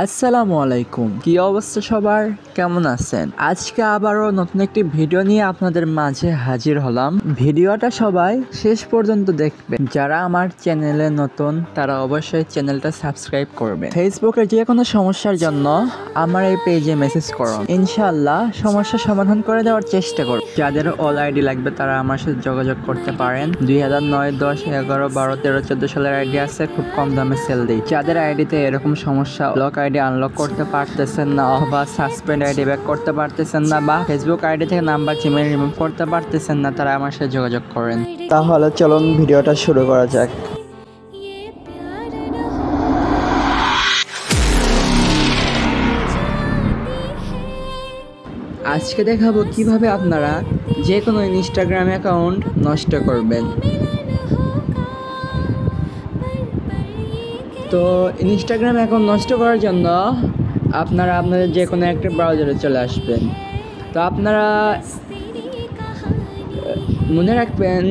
আসসালামু আলাইকুম, কি অবস্থা সবার, কেমন আছেন? আজকে আবারও নতুন একটি ভিডিও নিয়ে আপনাদের মাঝে হাজির হলাম। ভিডিওটা সবাই শেষ পর্যন্ত দেখবেন। যারা আমার চ্যানেলে নতুন তারা অবশ্যই চ্যানেলটা সাবস্ক্রাইব করবেন। ফেসবুকের যে কোনো সমস্যার জন্য আমার এই পেজে মেসেজ করুন, ইনশাআল্লাহ সমস্যা সমাধান করে দেওয়ার চেষ্টা করব। যাদের অল আইডি লাগবে তারা আমার সাথে যোগাযোগ করতে পারেন। 2009, 10, 11, 12, 13, 14 সালের আইডি আছে, খুব কম দামে সেল দিই। যাদের আইডিতে এরকম সমস্যা, ব্লক আইডি আনলক করতে পারতেছেন না, অথবা সাসপেন্ড আইডি ব্যাক করতে পারতেছেন না, বা ফেসবুক আইডি থেকে নাম্বার জিমেইল রিমুভ করতে পারতেছেন না, তারা আমার সাথে যোগাযোগ করেন। তাহলে চলুন ভিডিওটা শুরু করা যাক। আজকে দেখাবো কিভাবে আপনারা যে কোনো ইনস্টাগ্রাম অ্যাকাউন্ট নষ্ট করবেন। তো ইনস্টাগ্রাম অ্যাকাউন্ট নষ্ট করার জন্য আপনারা আপনাদের যে কোনো একটা ব্রাউজারে চলে আসবেন। তো আপনারা মনে রাখবেন,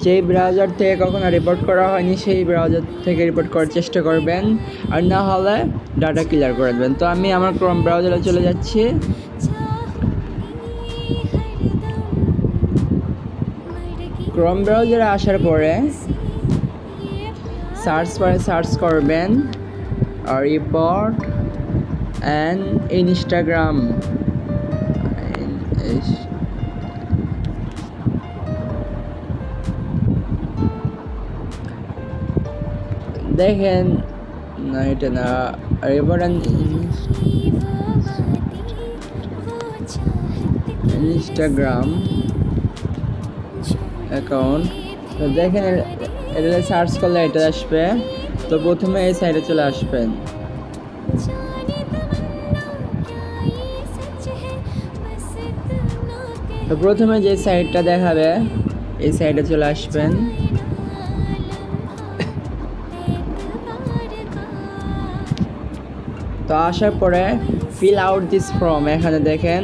যে ব্রাউজার থেকে কখনো রিপোর্ট করা হয়নি সেই ব্রাউজার থেকে রিপোর্ট করার চেষ্টা করবেন, আর না হলে ডাটা ক্লিয়ার করে দেবেন। তো আমি আমার ক্রোম ব্রাউজারে চলে যাচ্ছি। ক্রোম ব্রাউজারে আসার পরে সার্চ বারে সার্চ করবেন রিপোর্ট অ্যান্ড ইনস্টাগ্রাম। দেখেন, না এটা না, রিপোর্ট অ্যান্ড ইনস্টাগ্রাম অ্যাকাউন্ট। তো দেখেন, এটা সার্চ করলে এটা আসবে। তো প্রথমে এই সাইডে চলে আসবেন। তো প্রথমে যে সাইডটা দেখাবে এই সাইডে চলে আসবেন। তো আসার পরে ফিল আউট দিস ফর্ম, এখানে দেখেন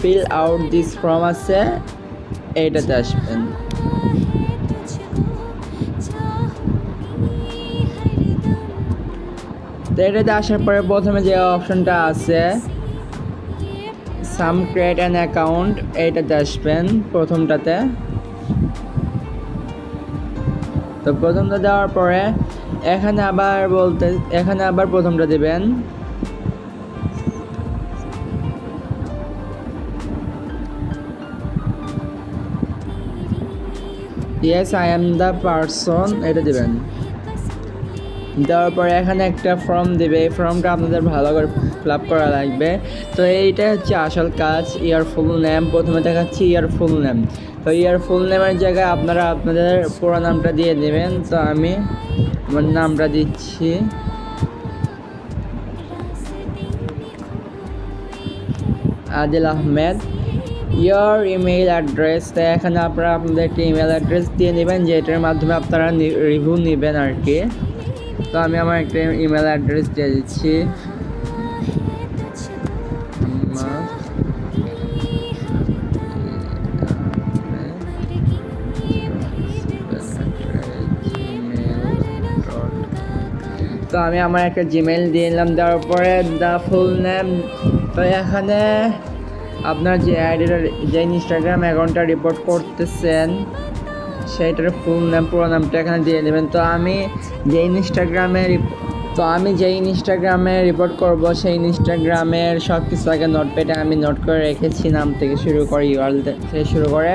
ফিল আউট দিস ফর্ম আছে, এইটাতে আসবেন। তো এটাতে আসার পরে প্রথমে যে অপশনটা আছে সাম ক্রিয়েট অ্যান অ্যাকাউন্ট, এইটাতে আসবেন প্রথমটাতে। তো প্রথমটা দেওয়ার পরে এখানে আবার প্রথমটা দেবেন। Yes I am the person, এটা দেবেন। দেওয়ার পরে এখানে একটা ফর্ম দেবে, এই ফর্মটা আপনাদের ভালো করে ফিল আপ করা লাগবে। তো এইটা হচ্ছে আসল কাজ। ইয়ার ফুল নেম, প্রথমে দেখাচ্ছি ইয়ার ফুল নেম। তো ইয়ার ফুল নেমের জায়গায় আপনারা আপনাদের পুরো নামটা দিয়ে দেবেন। তো আমি আমার নামটা দিচ্ছি, আদিল আহমেদ। ইয়ার ইমেইল অ্যাড্রেস, তো এখানে আপনারা আপনাদের একটা ইমেল অ্যাড্রেস দিয়ে নেবেন, যেটার মাধ্যমে আপনারা রিভিউ নেবেন আর কি। তো আমি আমার একটা ইমেল অ্যাড্রেস দিয়ে দিচ্ছি। তো আমি আমার একটা জিমেইল দিয়ে নিলাম। দেওয়ার পরে দ্য ফুল নেম, তো এখানে আপনার যে আইডিটা, যে ইনস্টাগ্রাম অ্যাকাউন্টটা রিপোর্ট করতেছেন সেইটার ফুল নেম, পুরো নামটা এখানে দিয়ে দেবেন। তো আমি যে ইনস্টাগ্রামে রিপোর্ট করব সেই ইনস্টাগ্রামের সব কিছু আগে নোটপ্যাডে আমি নোট করে রেখেছি, নাম থেকে শুরু করে ইউআরএল থেকে শুরু করে।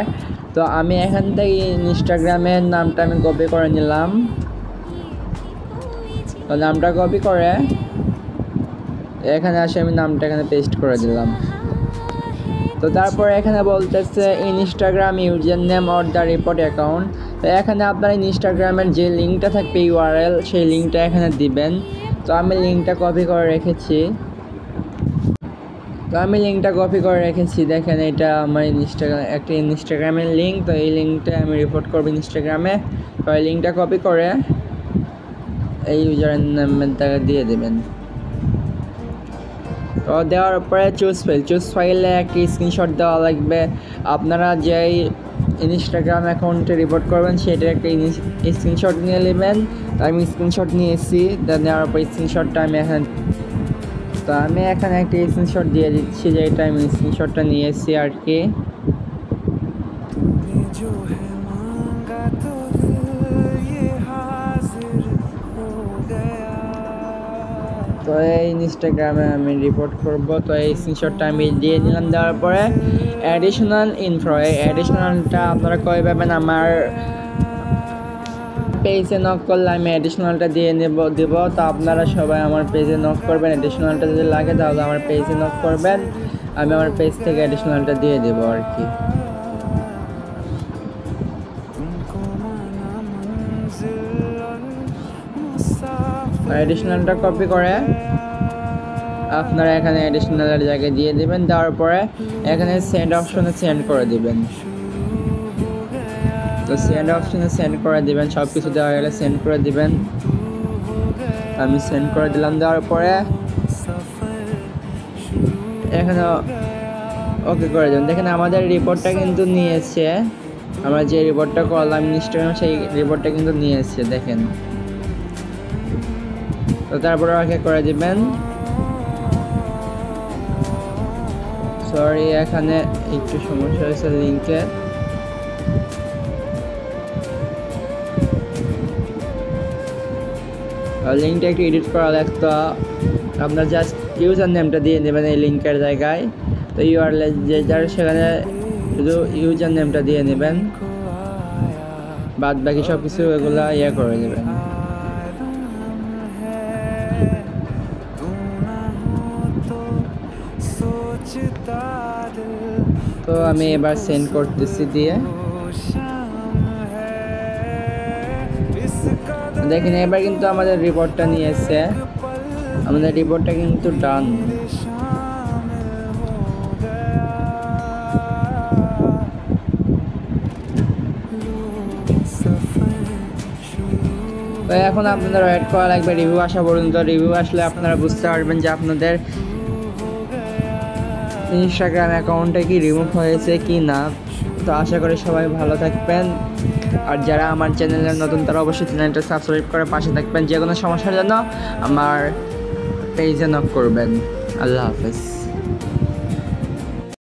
তো আমি এখান থেকে ইনস্টাগ্রামের নামটা আমি কপি করে নিলাম। তো নামটা কপি করে এখানে আসে আমি নামটা এখানে পেস্ট করে দিলাম। তো তারপরে এখানে বলতেছে Instagram user name or the report account. তো এখানে আপনার ইনস্টাগ্রামের যে লিঙ্কটা থাকবে ইউআরএল, সেই লিঙ্কটা এখানে দিবেন। তো আমি লিঙ্কটা কপি করে রেখেছি। দেখেন, এটা আমার ইনস্টাগ্রামের লিঙ্ক। তো এই লিঙ্কটা আমি রিপোর্ট করবো ইনস্টাগ্রামে। তো এই লিঙ্কটা কপি করে এই ইউজার নেমের টাকা দিয়ে দেবেন। তো দেওয়ার পরে চুজ ফাইলে একটা স্ক্রিনশট দেওয়া লাগবে। আপনারা যেই ইনস্টাগ্রাম অ্যাকাউন্টে রিপোর্ট করবেন সেটার একটা স্ক্রিনশট নিয়ে নেবেন। আমি স্ক্রিনশট নিয়েছি, নেওয়ার পর স্ক্রিনশটটা আমি এখানে একটা স্ক্রিনশট দিয়ে দিচ্ছি, যে এটা আমি স্ক্রিনশটটা নিয়েছি আর কি। তো এই ইনস্টাগ্রামে আমি রিপোর্ট করব। তো এই স্ক্রিনশটটা আমি দিয়ে দিলাম। দেওয়ার পরে অ্যাডিশনাল ইনফো, এই অ্যাডিশনালটা আপনারা কই পাবেন, আমার পেজে নক করলে আমি অ্যাডিশনালটা দিয়ে দেব। তো আপনারা সবাই আমার পেজে নক করবেন, অ্যাডিশনালটা যদি লাগে তাহলে আমার পেজে নক করবেন, আমি আমার পেজ থেকে অ্যাডিশনালটা দিয়ে দেব আর কি। অ্যাডিশনালটা কপি করে আপনারা এখানে অ্যাডিশনালের জায়গায় দিয়ে দেবেন। দেওয়ার পরে এখানে সেন্ড অপশনে সেন্ড করে দিবেন। তো সেন্ড অপশনে সেন্ড করে দিবেন, সব কিছু দেওয়া গেলে সেন্ড করে দিবেন। আমি সেন্ড করে দিলাম। দেওয়ার পরে এখানে ওকে করে দেবেন। দেখেন আমাদের রিপোর্টটা কিন্তু নিয়েছে, আমরা যে রিপোর্টটা করলাম ইনস্টাগ্রামে সেই রিপোর্টটা কিন্তু নিয়েছে দেখেন। তো তারপরে ওকে করে দিবেন। সরি এখানে একটু সমস্যা হয়েছে লিঙ্কে। লিঙ্কটা একটু এডিট করা লাগতো, আপনার জাস্ট ইউজার নেমটা দিয়ে নেবেন এই লিঙ্কের জায়গায়। তো ইউআরএল যে যার সেখানে শুধু ইউজার নেমটা দিয়ে নেবেন, বাদ বাকি সব কিছু এগুলা করে নেবেন। তো আমি এবার সেন্ড করতেছি দিয়ে দেখেন এবার কিন্তু আমাদের রিপোর্টটা নিয়েছে, আমাদের রিপোর্টটা কিন্তু ডান। তো এখন আপনাদের ওয়েট করা লাগবে রিভিউ আসা পর্যন্ত। রিভিউ আসলে আপনারা বুঝতে পারবেন যে আপনাদের ইনস্টাগ্রাম অ্যাকাউন্টে কি রিমুভ হয়েছে কি না। তো আশা করি সবাই ভালো থাকবেন, আর যারা আমার চ্যানেলে নতুন তারা অবশ্যই চ্যানেলটা সাবস্ক্রাইব করে পাশে থাকবেন। যে কোনো সমস্যার জন্য আমার পেজে নক করবেন। আল্লাহ হাফেজ।